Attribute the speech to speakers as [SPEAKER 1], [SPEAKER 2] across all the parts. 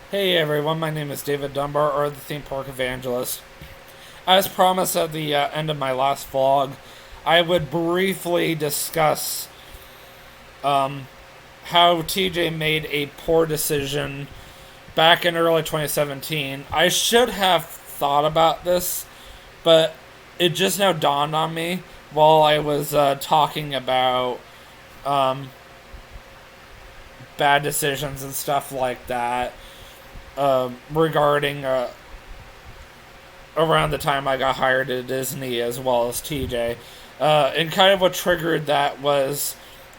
[SPEAKER 1] Hey everyone, my name is David Dunbar, or the Theme Park Evangelist. As promised at the end of my last vlog, I would briefly discuss how TJ made a poor decision back in early 2017. I should have thought about this, but it just now dawned on me while I was talking about bad decisions and stuff like that regarding around the time I got hired at Disney as well as TJ. And kind of what triggered that was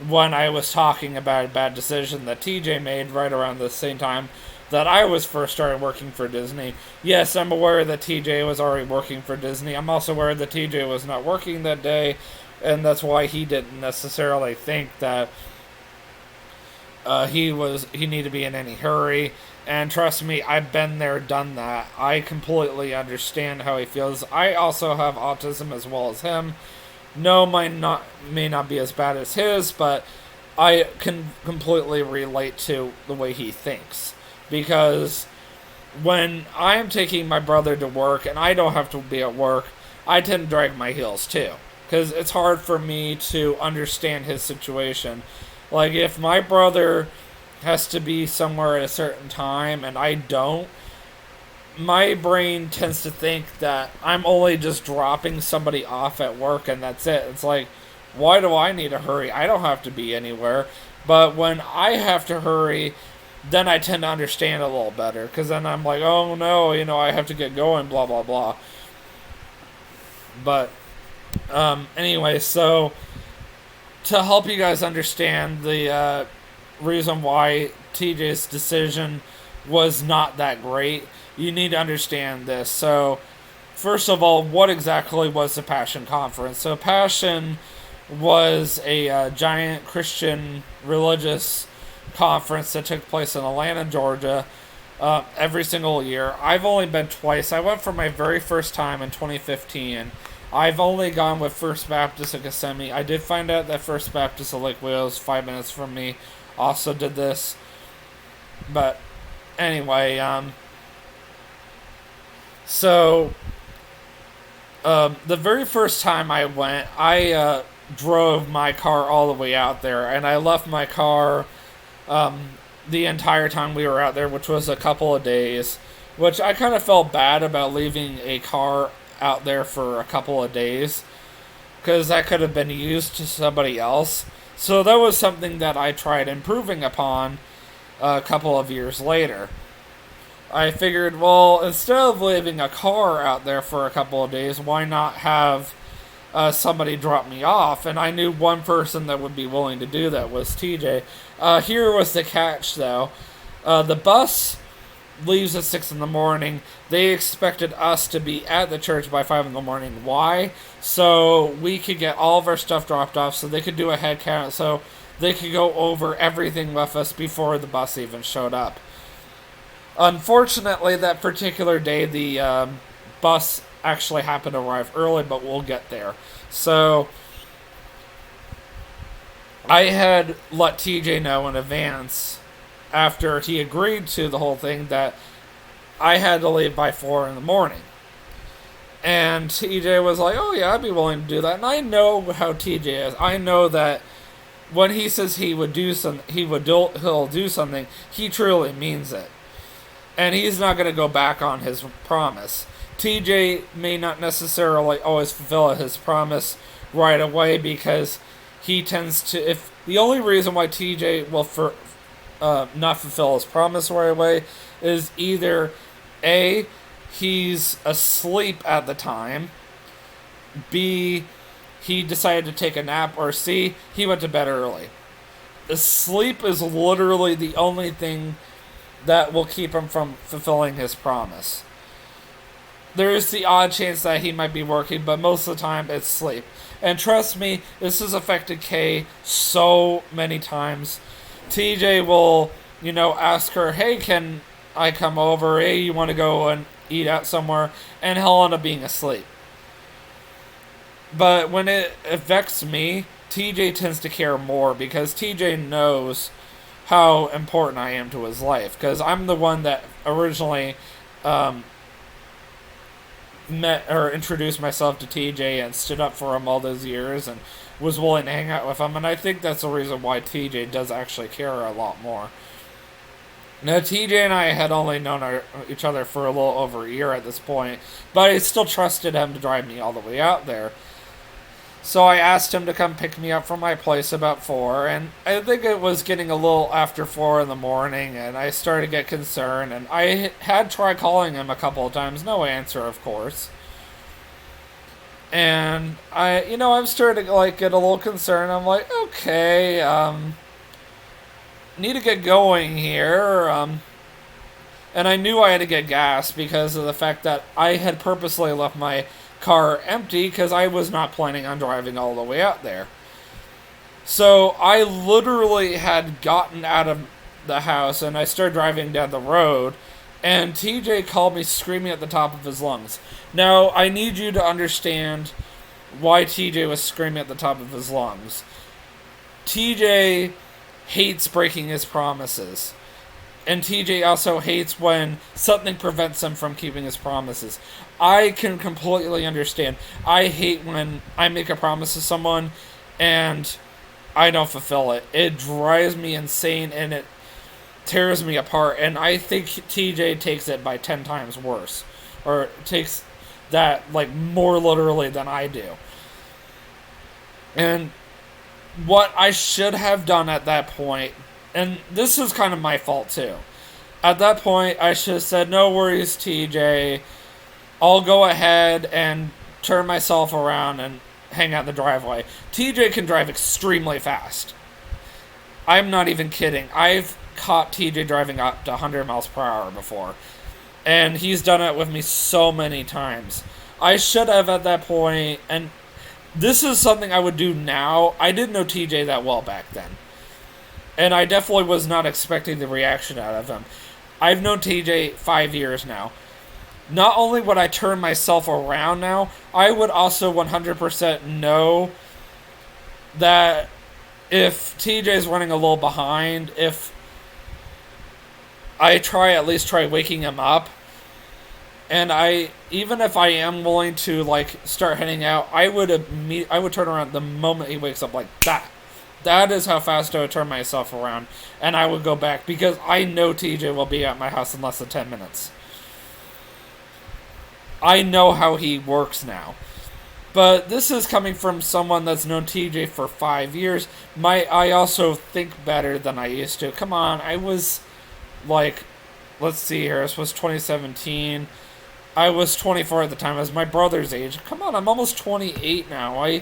[SPEAKER 1] when I was talking about a bad decision that TJ made right around the same time that I was first started working for Disney. Yes, I'm aware that TJ was already working for Disney. I'm also aware that TJ was not working that day, and that's why he didn't necessarily think that he needed to be in any hurry. And trust me, I've been there, done that. I completely understand how he feels. I also have autism as well as him. No, mine may not be as bad as his, but I can completely relate to the way he thinks. Because when I am taking my brother to work and I don't have to be at work, I tend to drag my heels too. Because it's hard for me to understand his situation. Like, if my brother has to be somewhere at a certain time and I don't, my brain tends to think that I'm only just dropping somebody off at work and that's it. It's like, why do I need to hurry? I don't have to be anywhere. But when I have to hurry, then I tend to understand a little better because then I'm like, oh no, I have to get going, blah, blah, blah. But anyway, so to help you guys understand the reason why TJ's decision was not that great, you need to understand this. So, first of all, what exactly was the Passion Conference? So, Passion was a giant Christian religious conference that took place in Atlanta, Georgia, every single year. I've only been twice. I went for my very first time in 2015. I've only gone with First Baptist of Kissimmee. I did find out that First Baptist of Lake Wales, 5 minutes from me, also did this. But anyway, so the very first time I went, I drove my car all the way out there, and I left my car the entire time we were out there, which was a couple of days. Which I kind of felt bad about leaving a car out there for a couple of days, because that could have been used to somebody else. So that was something that I tried improving upon a couple of years later. I figured, well, instead of leaving a car out there for a couple of days, why not have somebody drop me off? And I knew one person that would be willing to do that was TJ. Here was the catch, though. The bus leaves at 6 in the morning. They expected us to be at the church by 5 in the morning. Why? So we could get all of our stuff dropped off, so they could do a head count, so they could go over everything with us before the bus even showed up. Unfortunately, that particular day, the bus actually happened to arrive early, but we'll get there. So I had let TJ know in advance, after he agreed to the whole thing, that I had to leave by 4 in the morning. And TJ was like, oh yeah, I'd be willing to do that. And I know how TJ is. I know that when he says he would do something, he'll do something, he truly means it. And he's not going to go back on his promise. TJ may not necessarily always fulfill his promise right away, because he tends to, if the only reason why TJ will not fulfill his promise right away is either A, he's asleep at the time, B, he decided to take a nap, or C, he went to bed early. The sleep is literally the only thing that will keep him from fulfilling his promise. There is the odd chance that he might be working, but most of the time it's sleep. And trust me, this has affected Kay so many times. TJ will, ask her, hey, can I come over? Hey, you want to go and eat out somewhere? And he'll end up being asleep. But when it affects me, TJ tends to care more, because TJ knows how important I am to his life, because I'm the one that originally met or introduced myself to TJ and stood up for him all those years and was willing to hang out with him, and I think that's the reason why TJ does actually care a lot more. Now, TJ and I had only known each other for a little over a year at this point, but I still trusted him to drive me all the way out there. So I asked him to come pick me up from my place about 4, and I think it was getting a little after 4 in the morning, and I started to get concerned, and I had tried calling him a couple of times, no answer, of course. And I'm starting to, get a little concerned. I'm like, okay, need to get going here, and I knew I had to get gas because of the fact that I had purposely left my car empty because I was not planning on driving all the way out there. So I literally had gotten out of the house and I started driving down the road, and TJ called me screaming at the top of his lungs. Now, I need you to understand why TJ was screaming at the top of his lungs. TJ hates breaking his promises. And TJ also hates when something prevents him from keeping his promises. I can completely understand. I hate when I make a promise to someone and I don't fulfill it. It drives me insane and it tears me apart. And I think TJ takes it by 10 times worse. Or takes that, more literally than I do. And what I should have done at that point, and this is kind of my fault too. At that point, I should have said, no worries, TJ. I'll go ahead and turn myself around and hang out in the driveway. TJ can drive extremely fast. I'm not even kidding. I've caught TJ driving up to 100 miles per hour before. And he's done it with me so many times. I should have at that point, and this is something I would do now. I didn't know TJ that well back then. And I definitely was not expecting the reaction out of him. I've known TJ 5 years now. Not only would I turn myself around now, I would also 100% know that if TJ's running a little behind, if I at least try waking him up, and even if I am willing to start heading out, I would turn around the moment he wakes up, like that. That is how fast I would turn myself around, and I would go back because I know TJ will be at my house in less than 10 minutes. I know how he works now. But this is coming from someone that's known TJ for 5 years. I also think better than I used to. Come on, I was let's see here, this was 2017. I was 24 at the time. I was my brother's age. Come on, I'm almost 28 now.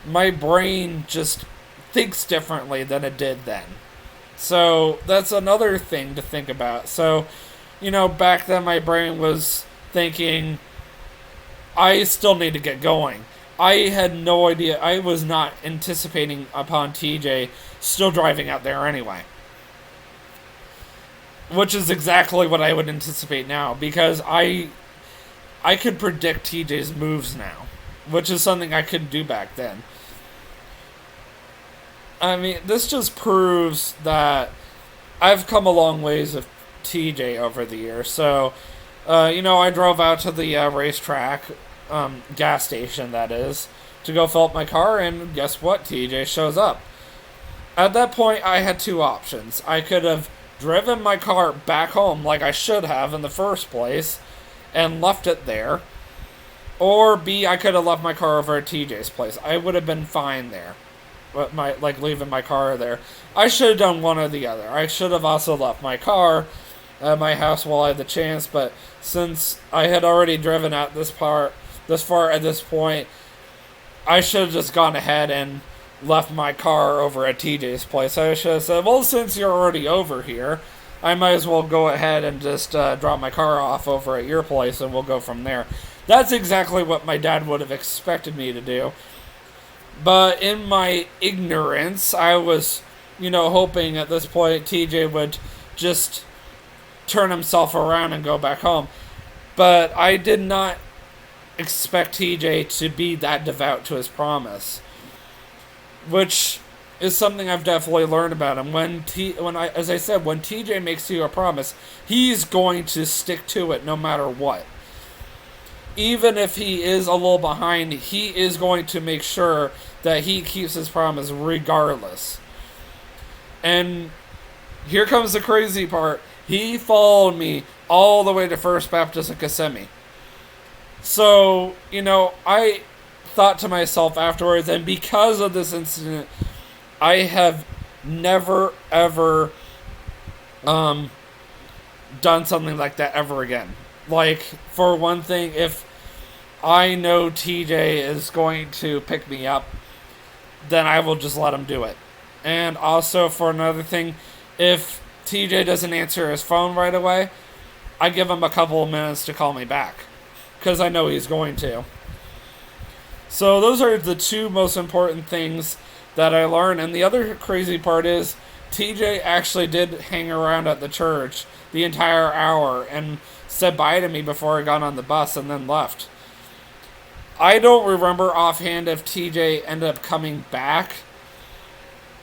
[SPEAKER 1] My brain just thinks differently than it did then. So that's another thing to think about. So, back then my brain was thinking, I still need to get going. I had no idea. I was not anticipating upon TJ still driving out there anyway. Which is exactly what I would anticipate now, because I could predict TJ's moves now, which is something I couldn't do back then. I mean, this just proves that I've come a long ways with TJ over the years. So, I drove out to the racetrack, gas station that is, to go fill up my car, and guess what? TJ shows up. At that point, I had two options. I could have driven my car back home like I should have in the first place and left it there. Or B, I could have left my car over at TJ's place. I would have been fine there. But leaving my car there. I should have done one or the other. I should have also left my car at my house while I had the chance, but since I had already driven out this far at this point, I should have just gone ahead and left my car over at TJ's place. I should have said, well, since you're already over here, I might as well go ahead and just drop my car off over at your place and we'll go from there. That's exactly what my dad would have expected me to do. But in my ignorance, I was, hoping at this point TJ would just turn himself around and go back home. But I did not expect TJ to be that devout to his promise. Which is something I've definitely learned about him. As I said, when TJ makes you a promise, he's going to stick to it no matter what. Even if he is a little behind, he is going to make sure that he keeps his promise regardless. And here comes the crazy part. He followed me all the way to First Baptist of Kissimmee. So, I thought to myself afterwards, and because of this incident, I have never, ever done something like that ever again. Like, for one thing, if I know TJ is going to pick me up, then I will just let him do it. And also, for another thing, if TJ doesn't answer his phone right away, I give him a couple of minutes to call me back, because I know he's going to. So those are the two most important things that I learned. And the other crazy part is TJ actually did hang around at the church the entire hour and said bye to me before I got on the bus and then left. I don't remember offhand if TJ ended up coming back,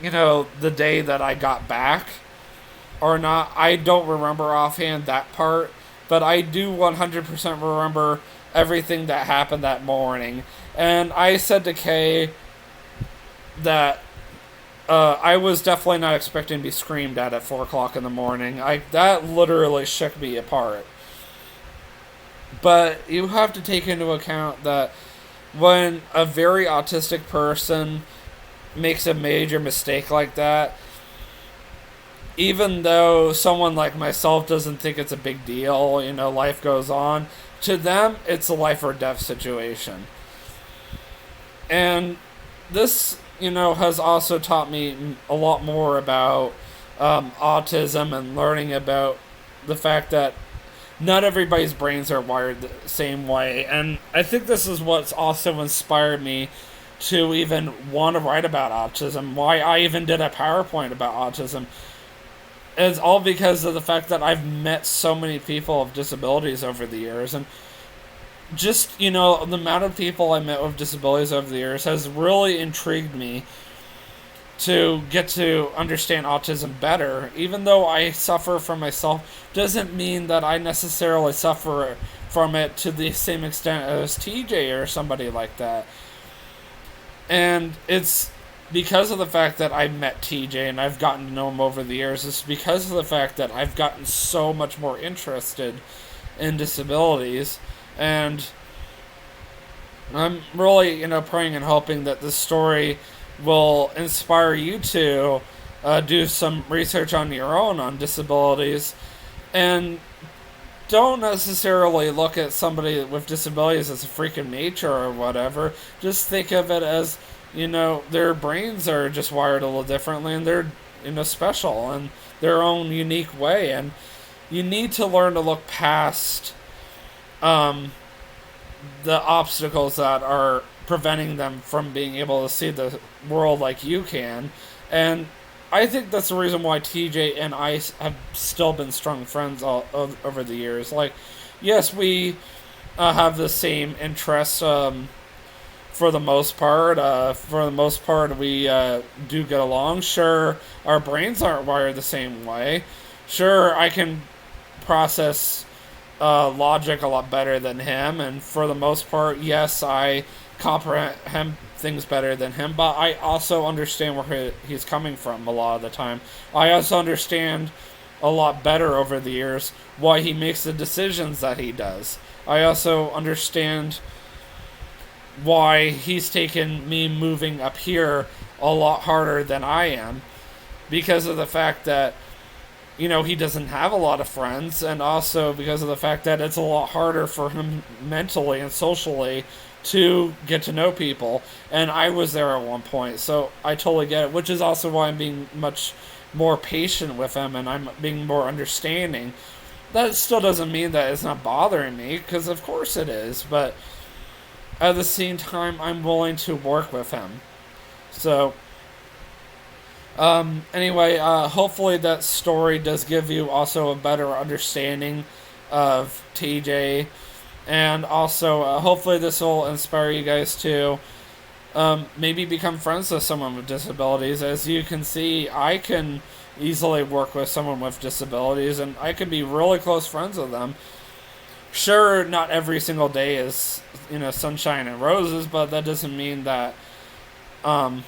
[SPEAKER 1] the day that I got back or not. I don't remember offhand that part, but I do 100% remember everything that happened that morning. And I said to Kay that I was definitely not expecting to be screamed at 4 o'clock in the morning. That literally shook me apart. But you have to take into account that when a very autistic person makes a major mistake like that, even though someone like myself doesn't think it's a big deal, life goes on, to them, it's a life or death situation. And this, has also taught me a lot more about autism and learning about the fact that not everybody's brains are wired the same way. And I think this is what's also inspired me to even want to write about autism, why I even did a PowerPoint about autism. It's all because of the fact that I've met so many people with disabilities over the years. And just, the amount of people I met with disabilities over the years has really intrigued me to get to understand autism better. Even though I suffer from myself, doesn't mean that I necessarily suffer from it to the same extent as TJ or somebody like that. And it's because of the fact that I met TJ and I've gotten to know him over the years. It's because of the fact that I've gotten so much more interested in disabilities. And I'm really, praying and hoping that this story will inspire you to do some research on your own on disabilities. And don't necessarily look at somebody with disabilities as a freak of nature or whatever. Just think of it as, their brains are just wired a little differently, and they're, special in their own unique way. And you need to learn to look past the obstacles that are preventing them from being able to see the world like you can. And I think that's the reason why TJ and I have still been strong friends over the years. Like, yes, we have the same interests for the most part. For the most part, we do get along. Sure, our brains aren't wired the same way. Sure, I can process logic a lot better than him, and for the most part, yes, I comprehend things better than him, but I also understand where he's coming from a lot of the time. I also understand a lot better over the years why he makes the decisions that he does. I also understand why he's taken me moving up here a lot harder than I am, because of the fact that he doesn't have a lot of friends, and also because of the fact that it's a lot harder for him mentally and socially to get to know people. And I was there at one point, so I totally get it, which is also why I'm being much more patient with him and I'm being more understanding. That still doesn't mean that it's not bothering me, because of course it is, but at the same time, I'm willing to work with him. So anyway, hopefully that story does give you also a better understanding of TJ, and also hopefully this will inspire you guys to maybe become friends with someone with disabilities. As you can see, I can easily work with someone with disabilities, and I can be really close friends with them. Sure, not every single day is, sunshine and roses, but that doesn't mean that um,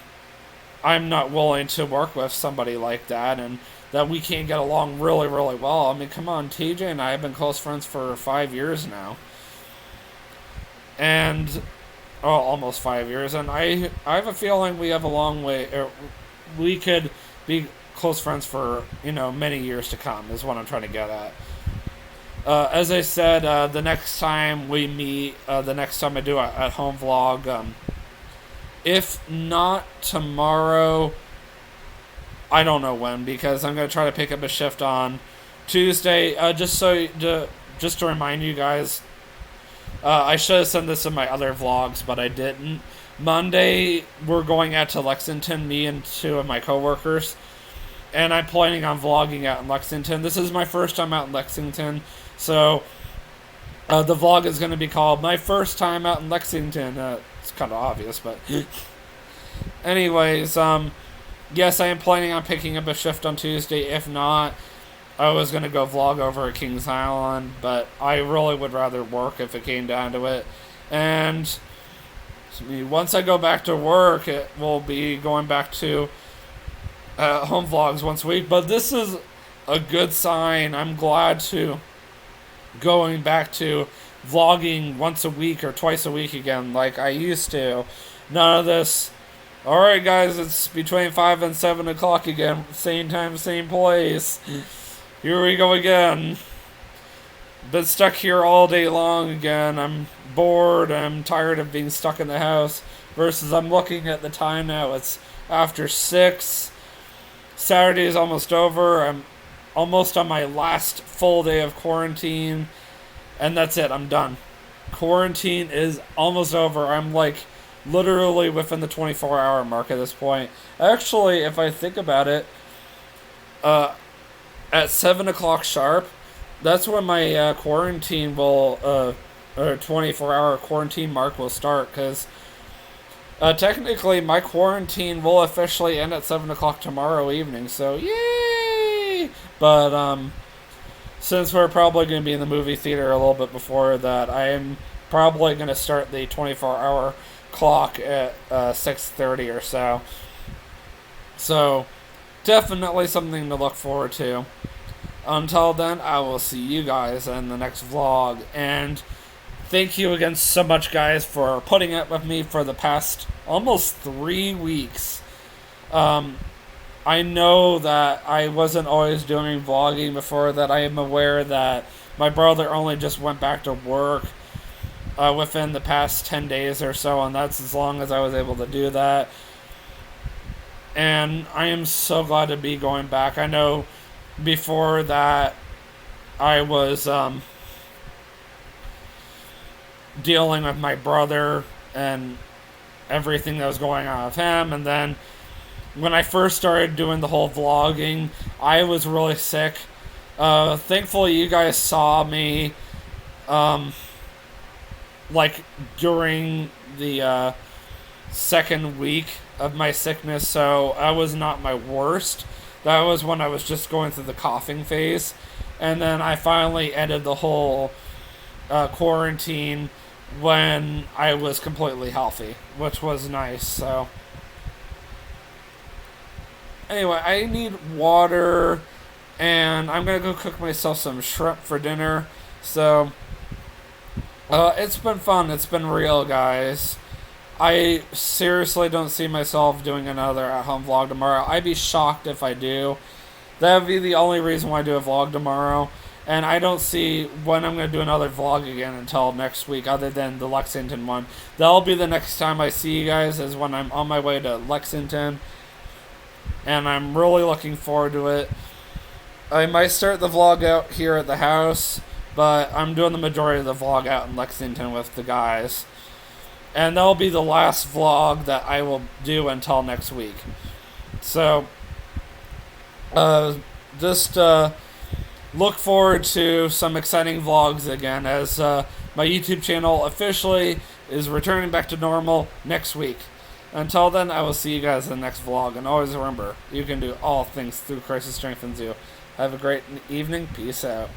[SPEAKER 1] I'm not willing to work with somebody like that, and that we can't get along really, really well. I mean, come on, TJ and I have been close friends for 5 years now, and almost 5 years, and I have a feeling we have a long way. Or we could be close friends for many years to come. Is what I'm trying to get at. As I said, the next time we meet, the next time I do a at home vlog, if not tomorrow, I don't know when, because I'm gonna try to pick up a shift on Tuesday. Just to remind you guys, I should have sent this in my other vlogs, but I didn't. Monday, we're going out to Lexington, me and two of my coworkers, and I'm planning on vlogging out in Lexington. This is my first time out in Lexington, so the vlog is going to be called "My First Time Out in Lexington." It's kind of obvious, but anyways, yes, I am planning on picking up a shift on Tuesday. If not, I was going to go vlog over at Kings Island, but I really would rather work if it came down to it. And once I go back to work, it will be going back to home vlogs once a week. But this is a good sign. I'm glad to going back to vlogging once a week or twice a week again like I used to. None of this, alright guys, it's between 5 and 7 o'clock again, same time, same place. Here we go again. Been stuck here all day long again. I'm bored, I'm tired of being stuck in the house. Versus I'm looking at the time now, it's after 6. Saturday is almost over. I'm almost on my last full day of quarantine. And that's it, I'm done. Quarantine is almost over. I'm like literally within the 24-hour mark at this point. Actually, if I think about it, at 7 o'clock sharp, that's when my quarantine will, or 24-hour quarantine mark will start, because technically my quarantine will officially end at 7 o'clock tomorrow evening, so yay! But, since we're probably going to be in the movie theater a little bit before that, I am probably going to start the 24-hour clock at 6:30 or so. So, definitely something to look forward to. Until then, I will see you guys in the next vlog. And thank you again so much, guys, for putting up with me for the past almost 3 weeks. I know that I wasn't always doing vlogging before that. I am aware that my brother only just went back to work within the past 10 days or so, and that's as long as I was able to do that. And I am so glad to be going back. I know before that I was dealing with my brother and everything that was going on with him, and then when I first started doing the whole vlogging, I was really sick. Thankfully, you guys saw me, like, during the second week of my sickness, so I was not my worst. That was when I was just going through the coughing phase. And then I finally ended the whole quarantine when I was completely healthy, which was nice, so anyway, I need water, and I'm gonna go cook myself some shrimp for dinner. So, it's been fun. It's been real, guys. I seriously don't see myself doing another at-home vlog tomorrow. I'd be shocked if I do. That would be the only reason why I do a vlog tomorrow. And I don't see when I'm going to do another vlog again until next week, other than the Lexington one. That'll be the next time I see you guys, is when I'm on my way to Lexington. And I'm really looking forward to it. I might start the vlog out here at the house, but I'm doing the majority of the vlog out in Lexington with the guys. And that'll be the last vlog that I will do until next week. So, just look forward to some exciting vlogs again, as my YouTube channel officially is returning back to normal next week. Until then, I will see you guys in the next vlog. And always remember, you can do all things through Christ who strengthens you. Have a great evening. Peace out.